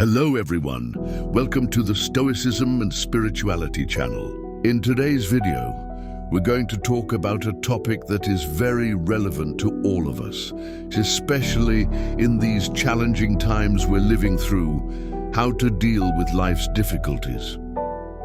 Hello everyone, welcome to the Stoicism and Spirituality channel. In today's video, we're going to talk about a topic that is very relevant to all of us, especially in these challenging times we're living through, how to deal with life's difficulties.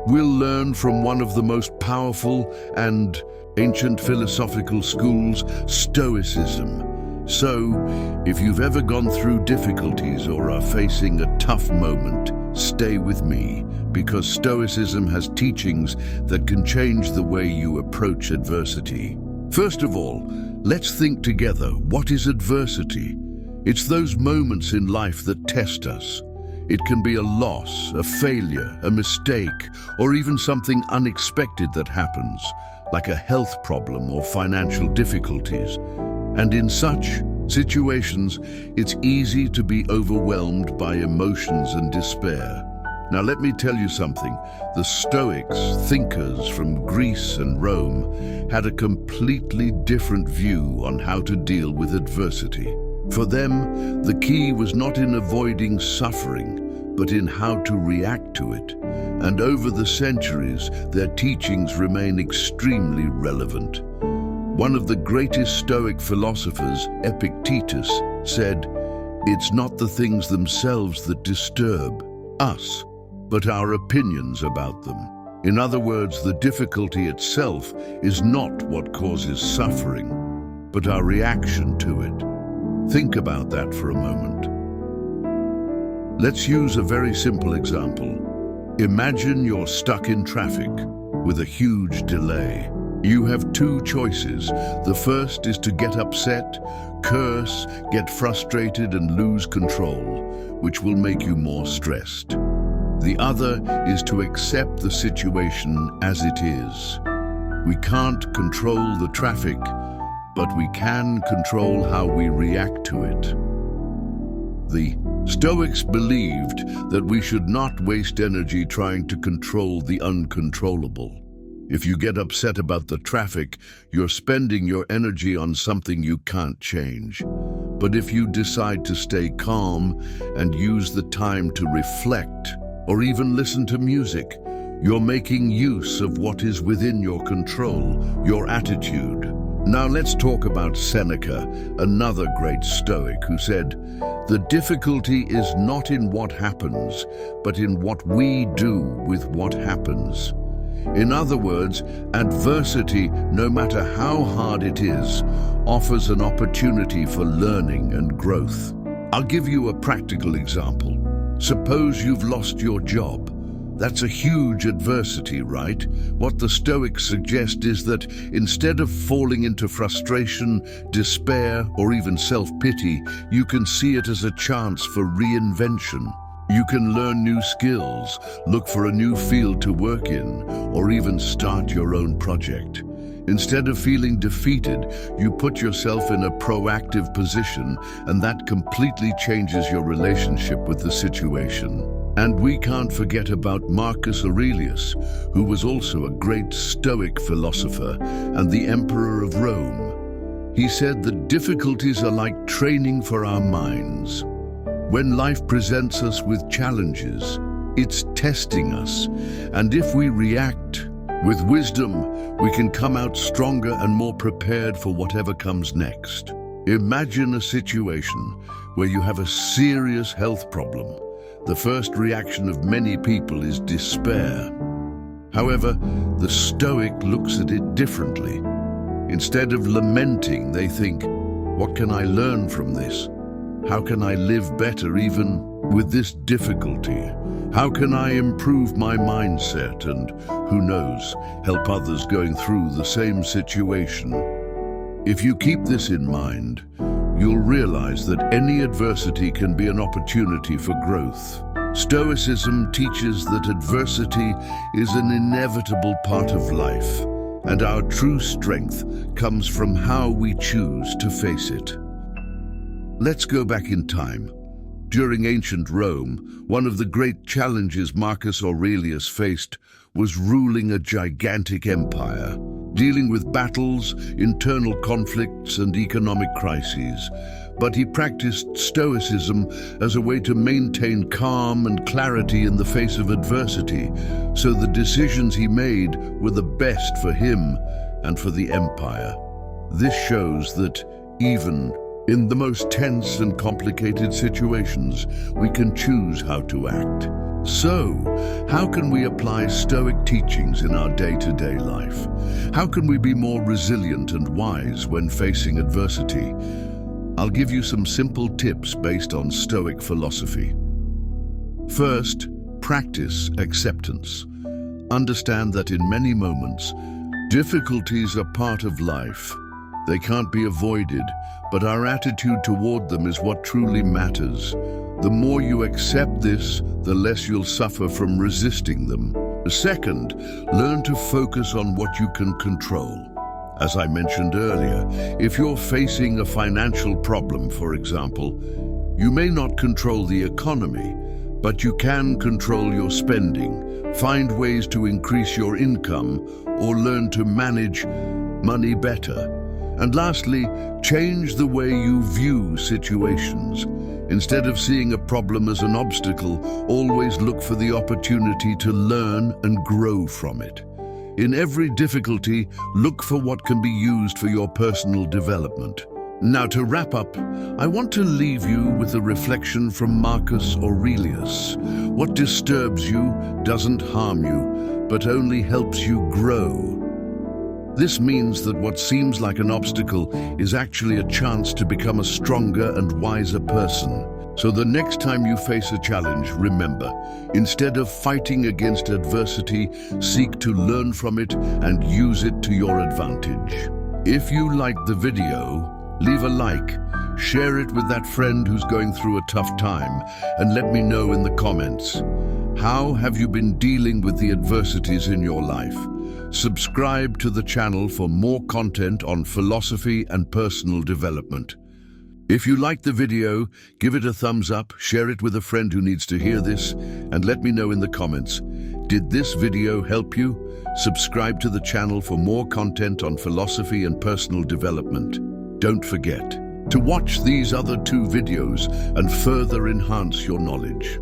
We'll learn from one of the most powerful and ancient philosophical schools, Stoicism. So, if you've ever gone through difficulties or are facing a tough moment, stay with me, because Stoicism has teachings that can change the way you approach adversity. First of all, let's think together, what is adversity? It's those moments in life that test us. It can be a loss, a failure, a mistake, or even something unexpected that happens, like a health problem or financial difficulties. And in such situations, it's easy to be overwhelmed by emotions and despair. Now let me tell you something. The Stoics, thinkers from Greece and Rome, had a completely different view on how to deal with adversity. For them, the key was not in avoiding suffering, but in how to react to it. And over the centuries, their teachings remain extremely relevant. One of the greatest Stoic philosophers, Epictetus, said, "It's not the things themselves that disturb us, but our opinions about them." In other words, the difficulty itself is not what causes suffering, but our reaction to it. Think about that for a moment. Let's use a very simple example. Imagine you're stuck in traffic with a huge delay. You have two choices. The first is to get upset, curse, get frustrated and lose control, which will make you more stressed. The other is to accept the situation as it is. We can't control the traffic, but we can control how we react to it. The Stoics believed that we should not waste energy trying to control the uncontrollable. If you get upset about the traffic, you're spending your energy on something you can't change. But if you decide to stay calm and use the time to reflect, or even listen to music, you're making use of what is within your control, your attitude. Now let's talk about Seneca, another great Stoic, who said, "The difficulty is not in what happens, but in what we do with what happens." In other words, adversity, no matter how hard it is, offers an opportunity for learning and growth. I'll give you a practical example. Suppose you've lost your job. That's a huge adversity, right? What the Stoics suggest is that instead of falling into frustration, despair, or even self-pity, you can see it as a chance for reinvention. You can learn new skills, look for a new field to work in, or even start your own project. Instead of feeling defeated, you put yourself in a proactive position, and that completely changes your relationship with the situation. And we can't forget about Marcus Aurelius, who was also a great Stoic philosopher and the Emperor of Rome. He said that difficulties are like training for our minds. When life presents us with challenges, it's testing us, and if we react with wisdom, we can come out stronger and more prepared for whatever comes next. Imagine a situation where you have a serious health problem. The first reaction of many people is despair. However, the Stoic looks at it differently. Instead of lamenting, they think, "What can I learn from this? How can I live better even with this difficulty? How can I improve my mindset and, who knows, help others going through the same situation?" If you keep this in mind, you'll realize that any adversity can be an opportunity for growth. Stoicism teaches that adversity is an inevitable part of life, and our true strength comes from how we choose to face it. Let's go back in time. During ancient Rome, one of the great challenges Marcus Aurelius faced was ruling a gigantic empire. Dealing with battles, internal conflicts, and economic crises. but he practiced Stoicism as a way to maintain calm and clarity in the face of adversity, so the decisions he made were the best for him and for the empire. This shows that even in the most tense and complicated situations, we can choose how to act. So, how can we apply Stoic teachings in our day-to-day life? How can we be more resilient and wise when facing adversity? I'll give you some simple tips based on Stoic philosophy. First, practice acceptance. Understand that in many moments, difficulties are part of life. They can't be avoided, but our attitude toward them is what truly matters. The more you accept this, the less you'll suffer from resisting them. Second, learn to focus on what you can control. As I mentioned earlier, if you're facing a financial problem, for example, you may not control the economy, but you can control your spending, find ways to increase your income, or learn to manage money better. And lastly, change the way you view situations. Instead of seeing a problem as an obstacle, always look for the opportunity to learn and grow from it. In every difficulty, look for what can be used for your personal development. Now, to wrap up, I want to leave you with a reflection from Marcus Aurelius. What disturbs you doesn't harm you, but only helps you grow. This means that what seems like an obstacle is actually a chance to become a stronger and wiser person. So the next time you face a challenge, remember, instead of fighting against adversity, seek to learn from it and use it to your advantage. If you liked the video, leave a like, share it with that friend who's going through a tough time, and let me know in the comments. How have you been dealing with the adversities in your life? Subscribe to the channel for more content on philosophy and personal development. If you liked the video, give it a thumbs up, share it with a friend who needs to hear this, and let me know in the comments. Did this video help you? Subscribe to the channel for more content on philosophy and personal development. Don't forget to watch these other 2 videos and further enhance your knowledge.